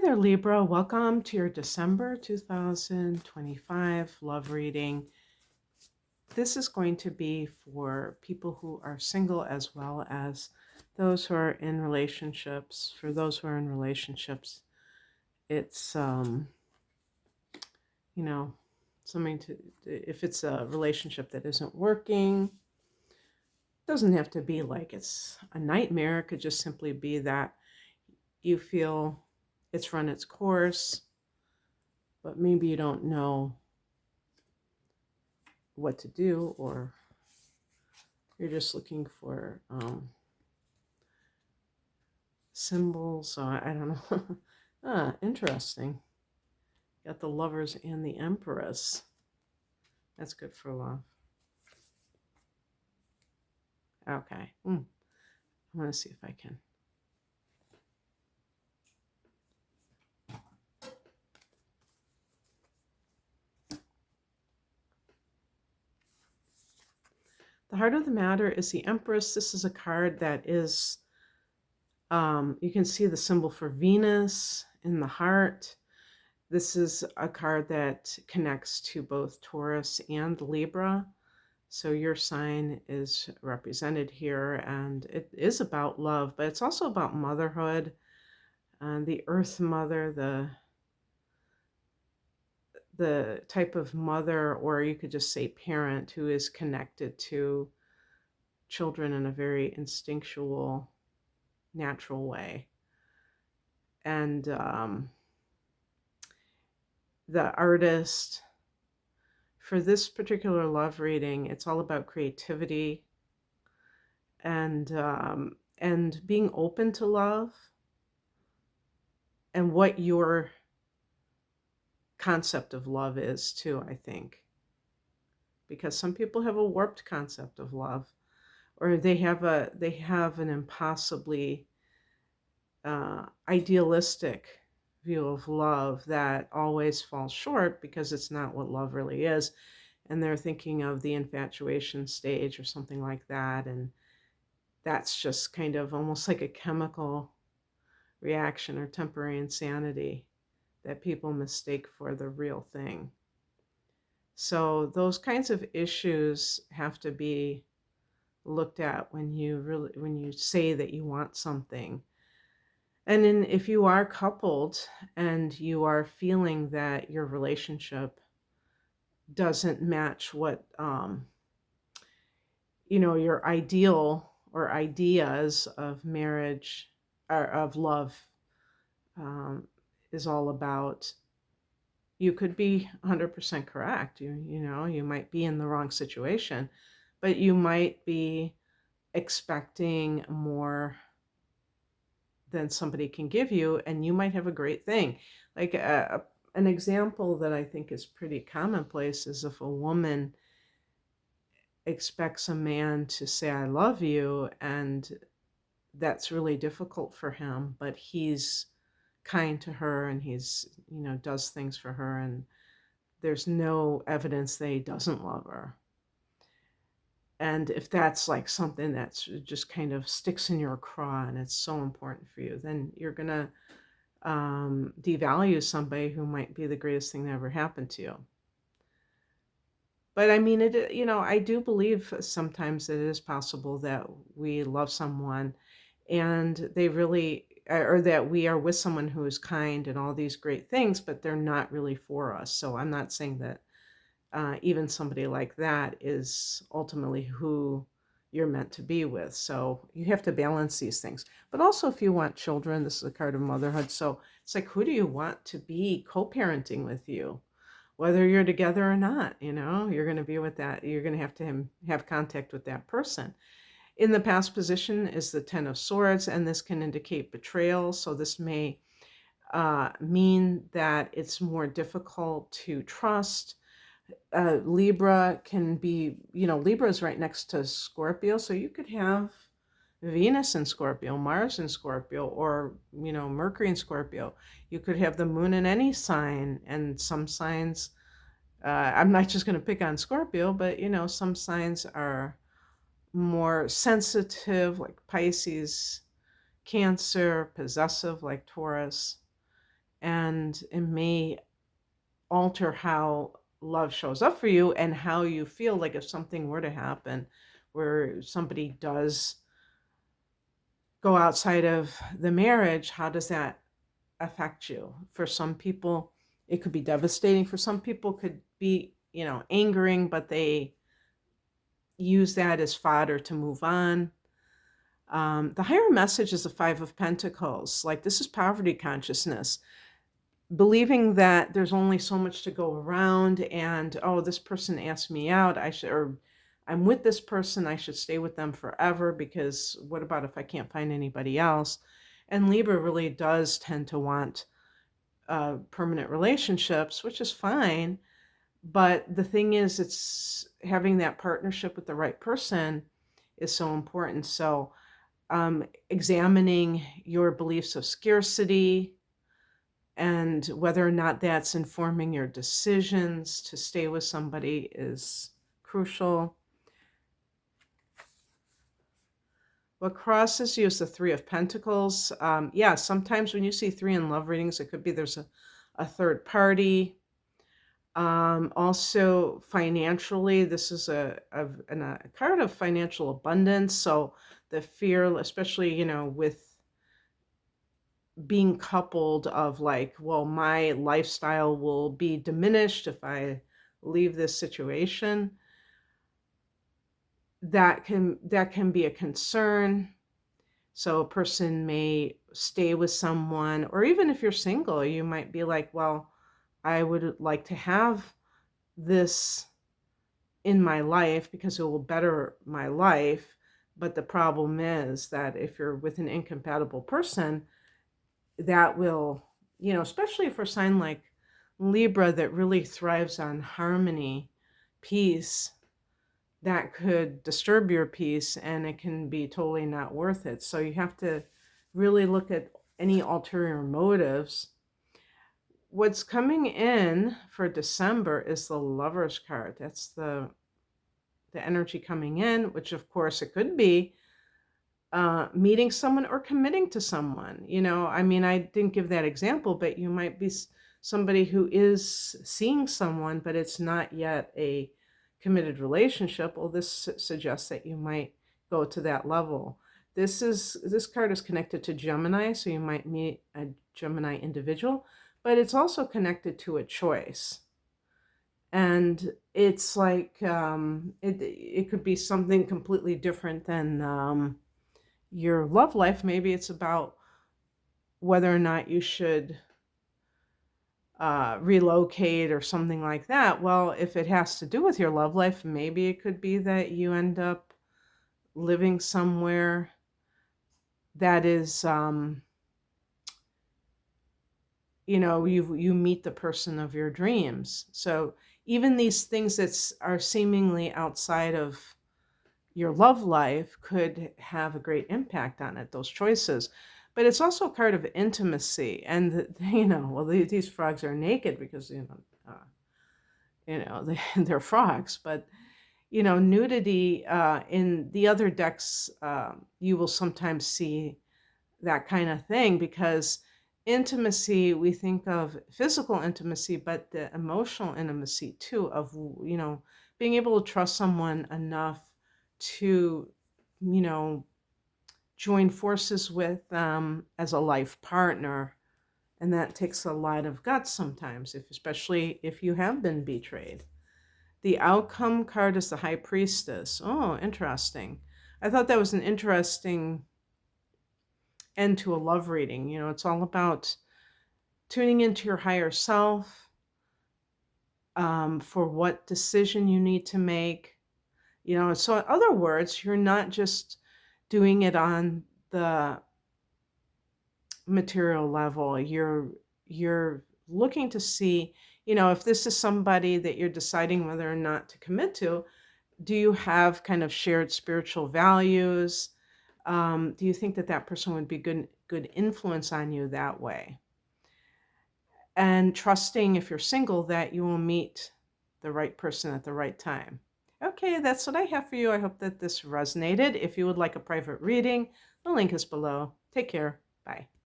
there, Libra. Welcome to your December 2025 love reading. This is going to be for people who are single as well as those who are in relationships. For those who are in relationships, it's you know, something to if it's a relationship that isn't working, doesn't have to be like it's a nightmare. It could just simply be that you feel it's run its course, but maybe you don't know what to do, or you're just looking for symbols. So I don't know. Interesting. Got the Lovers and the Empress. That's good for love. Okay. I'm going to see if I can. The heart of the matter is the Empress. This is a card that is, you can see the symbol for Venus in the heart. This is a card that connects to both Taurus and Libra. So your sign is represented here, and it is about love, but it's also about motherhood, and the Earth Mother, the type of mother, or you could just say parent, who is connected to children in a very instinctual, natural way. And the artist, for this particular love reading, it's all about creativity and being open to love and what your concept of love is too, I think. Because some people have a warped concept of love, or they have an impossibly idealistic view of love that always falls short because it's not what love really is. And they're thinking of the infatuation stage or something like that. And that's just kind of almost like a chemical reaction or temporary insanity that people mistake for the real thing. So those kinds of issues have to be looked at when you say that you want something. And then if you are coupled and you are feeling that your relationship doesn't match what your ideal or ideas of marriage or of love um, is all about, you could be 100% correct. You might be in the wrong situation, but you might be expecting more than somebody can give you, and you might have a great thing. Like an example that I think is pretty commonplace is if a woman expects a man to say I love you, and that's really difficult for him, but he's kind to her and he's does things for her, and there's no evidence that he doesn't love her. And if that's like something that's just kind of sticks in your craw and it's so important for you, then you're gonna devalue somebody who might be the greatest thing that ever happened to you. But I mean, I do believe sometimes it is possible that we love someone and they really, or that we are with someone who is kind and all these great things, but they're not really for us. So I'm not saying that even somebody like that is ultimately who you're meant to be with. So you have to balance these things. But also, if you want children, this is a card of motherhood. So it's like, who do you want to be co-parenting with you? Whether you're together or not, you're going to be with that. You're going to have contact with that person. In the past position is the Ten of Swords, and this can indicate betrayal. So this may mean that it's more difficult to trust. Libra can be, Libra is right next to Scorpio, so you could have Venus in Scorpio, Mars in Scorpio, or, Mercury in Scorpio. You could have the moon in any sign, and some signs, I'm not just going to pick on Scorpio, but, some signs are more sensitive, like Pisces, Cancer, possessive, like Taurus. and it may alter how love shows up for you and how you feel. Like if something were to happen where somebody does go outside of the marriage, how does that affect you? For some people, it could be devastating. For some people, could be, angering, but they use that as fodder to move on. The higher message is the Five of Pentacles. Like, this is poverty consciousness, believing that there's only so much to go around, and oh, this person asked me out, or I'm with this person, I should stay with them forever, because what about if I can't find anybody else? And Libra really does tend to want permanent relationships, which is fine. But the thing is, it's having that partnership with the right person is so important. So examining your beliefs of scarcity and whether or not that's informing your decisions to stay with somebody is crucial. What crosses you is the Three of Pentacles. Yeah, sometimes when you see three in love readings, it could be there's a third party. Also financially, this is a card of financial abundance. So the fear, especially, with being coupled of like, well, my lifestyle will be diminished if I leave this situation. That can be a concern. So a person may stay with someone, or even if you're single, you might be like, well, I would like to have this in my life because it will better my life. But the problem is that if you're with an incompatible person, that will, especially for a sign like Libra that really thrives on harmony, peace, that could disturb your peace, and it can be totally not worth it. So you have to really look at any ulterior motives. What's coming in for December is the Lover's card. That's the energy coming in, which of course it could be meeting someone or committing to someone. I mean, I didn't give that example, but you might be somebody who is seeing someone, but it's not yet a committed relationship. Well, this suggests that you might go to that level. This card is connected to Gemini, so you might meet a Gemini individual, but it's also connected to a choice. And it's like it could be something completely different than your love life. Maybe it's about whether or not you should relocate or something like that. Well, if it has to do with your love life, maybe it could be that you end up living somewhere that is, you meet the person of your dreams. So even these things that are seemingly outside of your love life could have a great impact on it, those choices. But it's also a card of intimacy. And, well, these frogs are naked because, they're frogs. But, nudity in the other decks, you will sometimes see that kind of thing, because intimacy, we think of physical intimacy, but the emotional intimacy too, of, being able to trust someone enough to, join forces with them as a life partner. And that takes a lot of guts sometimes, especially if you have been betrayed. The outcome card is the High Priestess. Oh, interesting. I thought that was an interesting end to a love reading. It's all about tuning into your higher self, for what decision you need to make. So in other words, you're not just doing it on the material level. You're looking to see, if this is somebody that you're deciding whether or not to commit to, do you have kind of shared spiritual values? Do you think that person would be good influence on you that way? And trusting, if you're single, that you will meet the right person at the right time. Okay, that's what I have for you. I hope that this resonated. If you would like a private reading, the link is below. Take care. Bye.